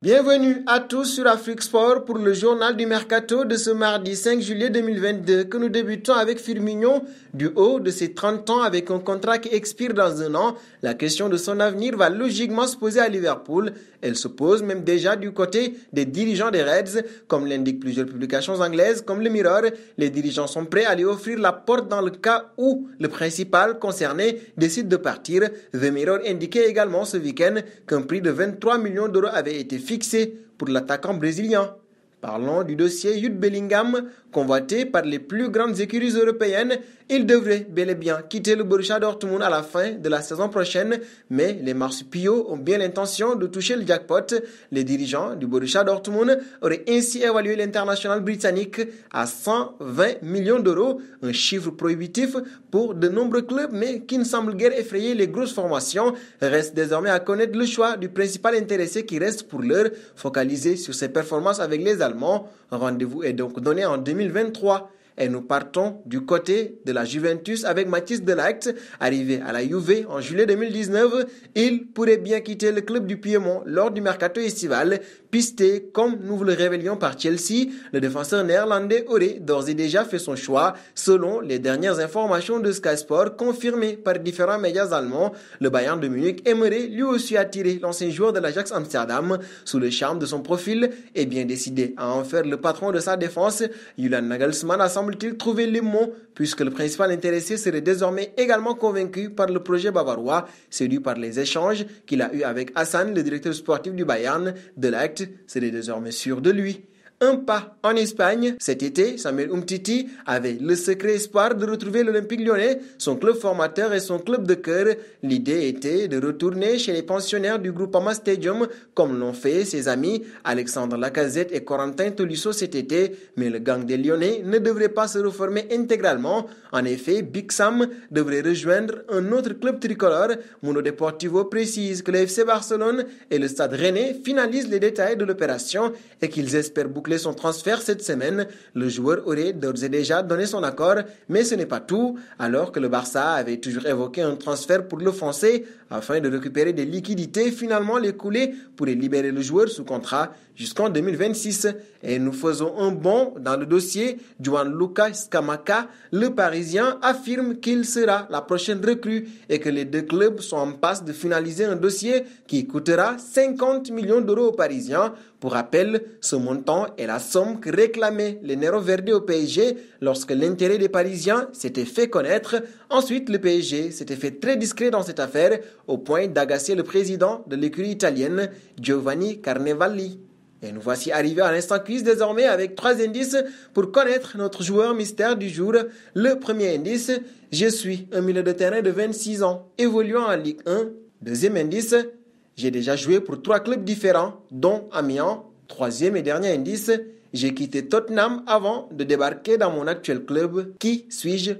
Bienvenue à tous sur Afrique Sport pour le journal du Mercato de ce mardi 5 juillet 2022 que nous débutons avec Firmino. Du haut de ses 30 ans avec un contrat qui expire dans un an, la question de son avenir va logiquement se poser à Liverpool. Elle se pose même déjà du côté des dirigeants des Reds. Comme l'indiquent plusieurs publications anglaises comme le Mirror, les dirigeants sont prêts à lui offrir la porte dans le cas où le principal concerné décide de partir. The Mirror indiquait également ce week-end qu'un prix de 23 millions d'euros avait été fixé pour l'attaquant brésilien. Parlons du dossier Jude Bellingham, convoité par les plus grandes écuries européennes. Il devrait bel et bien quitter le Borussia Dortmund à la fin de la saison prochaine, mais les marsupiaux ont bien l'intention de toucher le jackpot. Les dirigeants du Borussia Dortmund auraient ainsi évalué l'international britannique à 120 millions d'euros, un chiffre prohibitif pour de nombreux clubs, mais qui ne semble guère effrayer les grosses formations. Reste désormais à connaître le choix du principal intéressé qui reste pour l'heure focalisé sur ses performances avec les Allemands. Rendez-vous est donc donné en 2023. Et nous partons du côté de la Juventus avec Matthijs de Ligt. Arrivé à la Juve en juillet 2019, il pourrait bien quitter le club du Piémont lors du mercato estival. Pisté, comme nous vous le révélions par Chelsea, le défenseur néerlandais aurait d'ores et déjà fait son choix. Selon les dernières informations de Sky Sport confirmées par différents médias allemands, le Bayern de Munich aimerait lui aussi attirer l'ancien joueur de l'Ajax Amsterdam. Sous le charme de son profil et bien décidé à en faire le patron de sa défense, Julian Nagelsmann a semble-t-il trouvé les mots puisque le principal intéressé serait désormais également convaincu par le projet bavarois, séduit par les échanges qu'il a eus avec Hassan, le directeur sportif du Bayern. De Ligt serait désormais sûr de lui. Un pas en Espagne. Cet été, Samuel Umtiti avait le secret espoir de retrouver l'Olympique Lyonnais, son club formateur et son club de cœur. L'idée était de retourner chez les pensionnaires du Groupama Stadium, comme l'ont fait ses amis Alexandre Lacazette et Corentin Tolisso cet été. Mais le gang des Lyonnais ne devrait pas se reformer intégralement. En effet, Big Sam devrait rejoindre un autre club tricolore. Mundo Deportivo précise que le FC Barcelone et le Stade Rennais finalisent les détails de l'opération et qu'ils espèrent boucler son transfert cette semaine. Le joueur aurait d'ores et déjà donné son accord, mais ce n'est pas tout. Alors que le Barça avait toujours évoqué un transfert pour le Français afin de récupérer des liquidités, finalement les coulées pourraient libérer le joueur sous contrat jusqu'en 2026. Et nous faisons un bond dans le dossier. Gianluca Scamacca, le Parisien, affirme qu'il sera la prochaine recrue et que les deux clubs sont en passe de finaliser un dossier qui coûtera 50 millions d'euros aux Parisiens. Pour rappel, ce montant est la somme que réclamaient les Nero Verdi au PSG lorsque l'intérêt des Parisiens s'était fait connaître. Ensuite, le PSG s'était fait très discret dans cette affaire au point d'agacer le président de l'écurie italienne, Giovanni Carnevali. Et nous voici arrivés à l'instant quiz désormais avec 3 indices pour connaître notre joueur mystère du jour. Le premier indice, je suis un milieu de terrain de 26 ans, évoluant en Ligue 1. Deuxième indice, j'ai déjà joué pour 3 clubs différents, dont Amiens. Troisième et dernier indice, j'ai quitté Tottenham avant de débarquer dans mon actuel club. Qui suis-je?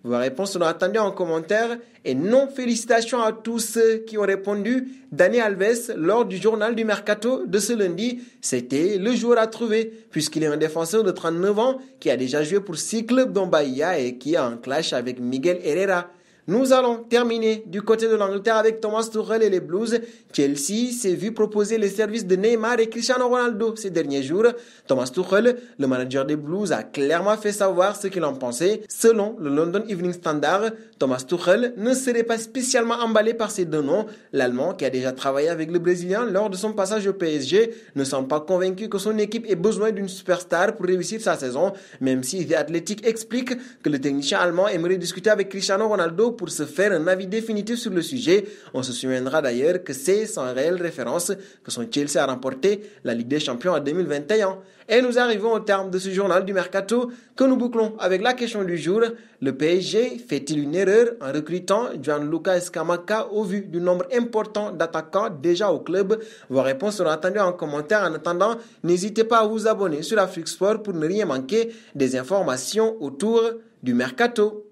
Vos réponses seront attendues en commentaire. Et non, félicitations à tous ceux qui ont répondu. Dani Alves, lors du journal du Mercato de ce lundi, c'était le joueur à trouver, puisqu'il est un défenseur de 39 ans qui a déjà joué pour 6 clubs dont Bahia et qui a un clash avec Miguel Herrera. Nous allons terminer du côté de l'Angleterre avec Thomas Tuchel et les Blues. Chelsea s'est vu proposer les services de Neymar et Cristiano Ronaldo ces derniers jours. Thomas Tuchel, le manager des Blues, a clairement fait savoir ce qu'il en pensait. Selon le London Evening Standard, Thomas Tuchel ne serait pas spécialement emballé par ces deux noms. L'Allemand, qui a déjà travaillé avec le Brésilien lors de son passage au PSG, ne semble pas convaincu que son équipe ait besoin d'une superstar pour réussir sa saison, même si The Athletic explique que le technicien allemand aimerait discuter avec Cristiano Ronaldo pour se faire un avis définitif sur le sujet. On se souviendra d'ailleurs que c'est sans réelle référence que son Chelsea a remporté la Ligue des Champions en 2021. Et nous arrivons au terme de ce journal du Mercato que nous bouclons avec la question du jour. Le PSG fait-il une erreur en recrutant Gianluca Scamacca au vu du nombre important d'attaquants déjà au club? Vos réponses seront attendues en commentaire. En attendant, n'hésitez pas à vous abonner sur Afrique Sport pour ne rien manquer des informations autour du Mercato.